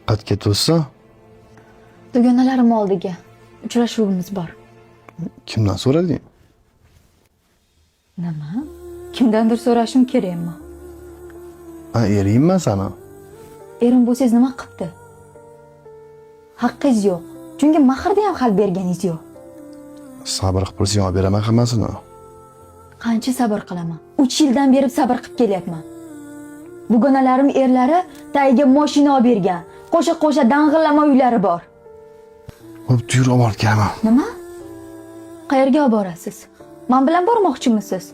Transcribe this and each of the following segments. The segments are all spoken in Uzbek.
Qayerga ketibsan? Dugonalarim oldiga. Uchrashuvimiz bor. Kimdan so'rading? Nima? Kimdandir so'rashim kerakmi? Ha, eringman sana. Erim bo'lsangiz nima qilibdi? Haqqingiz yo'q. Chunki mahrni ham hal berganingiz yo'q. Sabr qilib tursan, olib beraman hammasini. Qancha sabr qilaman? 3 yildan beri sabr qilib kelyapman. Dugonalarim erlari tagiga mashina olib bergan. Qo'sha-qo'sha dang'illama uylari bor. Hop, yur, olib kelaman. Nima? Qayerga olib borasiz? Men bilan bormoqchimisiz?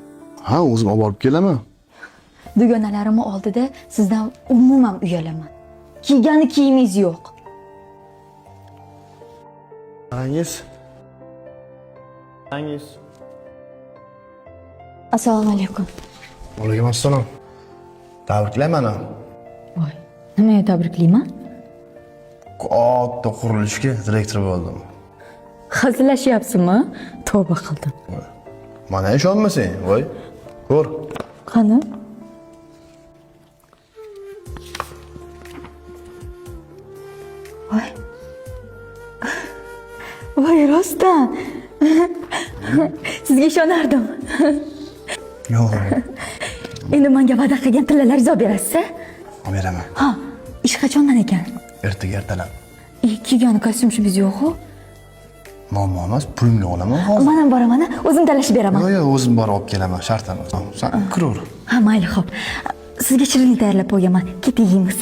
Ha, o'zim olib kelaman. Dugonalarim oldida sizdan umuman uyalaman. Kiygani kiyimingiz yo'q. Anangiz? Assalomu alaykum. Alaykum assalom. Tabriklayman. Voy, nimaga tabriklayman? Katta qurilishga direktor bo'ldim. Hazillashyapsizmi? Tavba qildim. Mana ishonmasang, voy. Ko'r. Qani? Voy. Voy, rostdan. Sizga ishonardim. Yo'q. Endi menga va'da qilgan tillaringizni olib berasiz-a? Olib beraman. Ha, ish qachondan ekan? Ertaga ertalab. Kiygani kostyum-shimiz yo'q-ku. Muammo emas, pulimni olaman hozir. Men ham boraman, o'zim talashib beraman. Yo'q, o'zim borib olib kelaman, shart emas. Sen kiraver. Ha, mayli, xo'p. Sizga shirinlik tayyorlab qo'yganman. Ketib yeymiz.